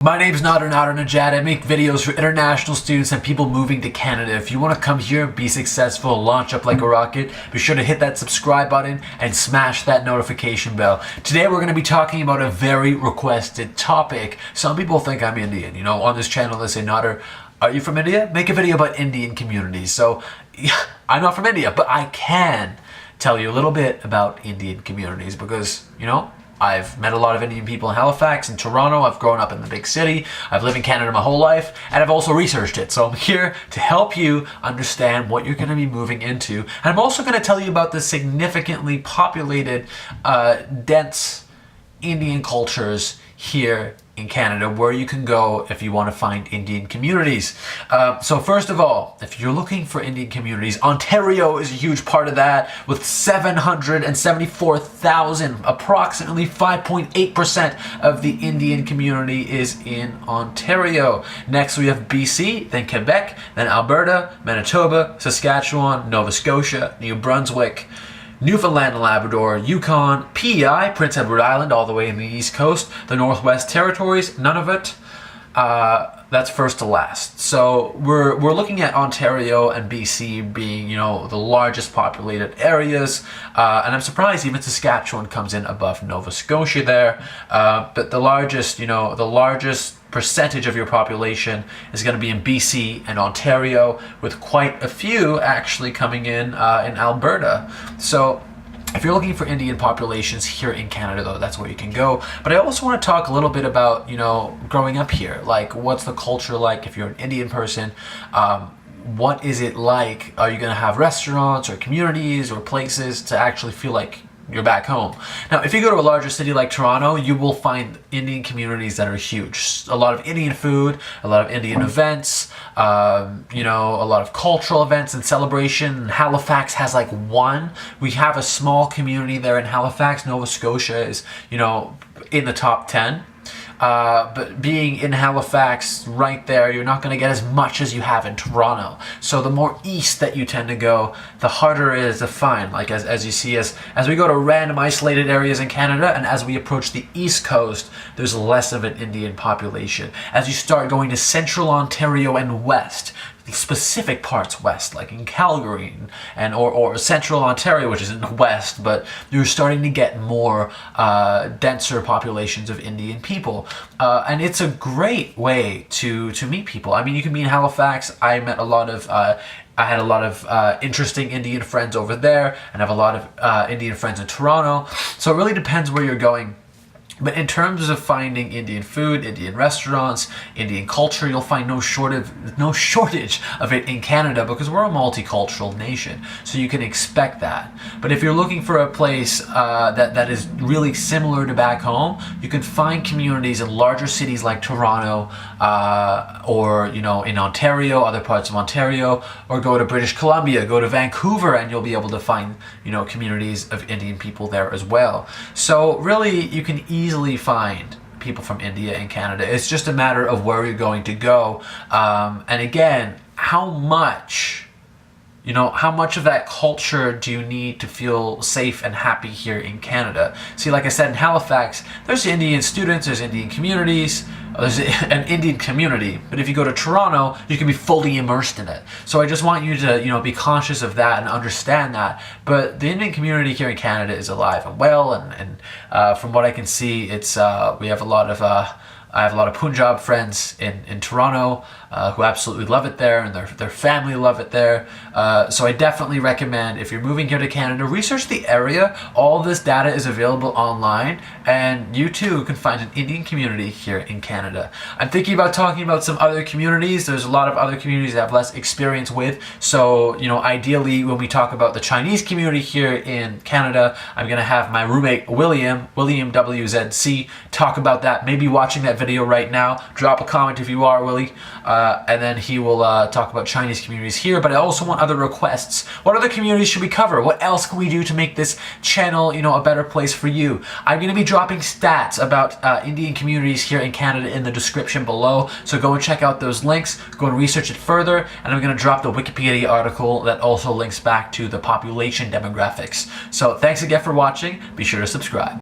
My name's Nader Najad. I make videos for international students and people moving to Canada. If you want to come here and be successful, launch up like a rocket, be sure to hit that subscribe button and smash that notification bell. Today we're going to be talking about a very requested topic. Some people think I'm Indian. You know, on this channel they say, Nader, are you from India? Make a video about Indian communities. So I'm not from India, but I can tell you a little bit about Indian communities because, you know, I've met a lot of Indian people in Halifax and Toronto. I've grown up in the big city. I've lived in Canada my whole life, and I've also researched it. So I'm here to help you understand what you're going to be moving into. And I'm also going to tell you about the significantly populated, dense Indian cultures here in Canada, where you can go if you want to find Indian communities. So first of all, if you're looking for Indian communities, Ontario is a huge part of that with 774,000, approximately 5.8% of the Indian community is in Ontario. Next we have BC, then Quebec, then Alberta, Manitoba, Saskatchewan, Nova Scotia, New Brunswick, Newfoundland and Labrador, Yukon, PEI, Prince Edward Island, all the way in the East Coast, the Northwest Territories, Nunavut. That's first to last. So we're looking at Ontario and BC being, you know, the largest populated areas, and I'm surprised even Saskatchewan comes in above Nova Scotia there. But the largest percentage of your population is going to be in BC and Ontario, with quite a few actually coming in Alberta. So if you're looking for Indian populations here in Canada, though, that's where you can go. But I also want to talk a little bit about, you know, growing up here. Like, what's the culture like if you're an Indian person? What is it like? Are you going to have restaurants or communities or places to actually feel like you're back home? Now, if you go to a larger city like Toronto, you will find Indian communities that are huge. A lot of Indian food, a lot of Indian events, you know, a lot of cultural events and celebration. Halifax has like one. We have a small community there in Halifax. Nova Scotia is, you know, in the top 10. But being in Halifax right there, you're not going to get as much as you have in Toronto. So the more east that you tend to go, the harder it is to find. Like as you see, as we go to random isolated areas in Canada, and as we approach the East Coast, there's less of an Indian population. As you start going to Central Ontario and west, specific parts west, like in Calgary or Central Ontario, which is in the west, but you're starting to get more denser populations of Indian people, and it's a great way to meet people. I mean, you can be in Halifax. I had a lot of interesting Indian friends over there, and I have a lot of Indian friends in Toronto. So it really depends where you're going. But in terms of finding Indian food, Indian restaurants, Indian culture, you'll find no shortage of it in Canada because we're a multicultural nation. So you can expect that. But if you're looking for a place that is really similar to back home, you can find communities in larger cities like Toronto, or, you know, in Ontario, other parts of Ontario, or go to British Columbia, go to Vancouver, and you'll be able to find, you know, communities of Indian people there as well. So really, you can easily find people from India in Canada. It's just a matter of where you're going to go, and again, how much of that culture do you need to feel safe and happy here in Canada? See, like I said, in Halifax, there's Indian students, there's Indian communities, there's an Indian community. But if you go to Toronto, you can be fully immersed in it. So I just want you to, you know, be conscious of that and understand that. But the Indian community here in Canada is alive and well, and from what I can see, it's we have a lot of I have a lot of Punjab friends in Toronto who absolutely love it there, and their family love it there. So I definitely recommend, if you're moving here to Canada, research the area. All this data is available online, and you too can find an Indian community here in Canada. I'm thinking about talking about some other communities. There's a lot of other communities I have less experience with. So, you know, ideally, when we talk about the Chinese community here in Canada, I'm going to have my roommate William WZC, talk about that. Maybe watching that video right now. Drop a comment if you are, Willie. And then he will talk about Chinese communities here. But I also want other requests. What other communities should we cover? What else can we do to make this channel, you know, a better place for you? I'm going to be dropping stats about Indian communities here in Canada in the description below. So go and check out those links. Go and research it further. And I'm going to drop the Wikipedia article that also links back to the population demographics. So thanks again for watching. Be sure to subscribe.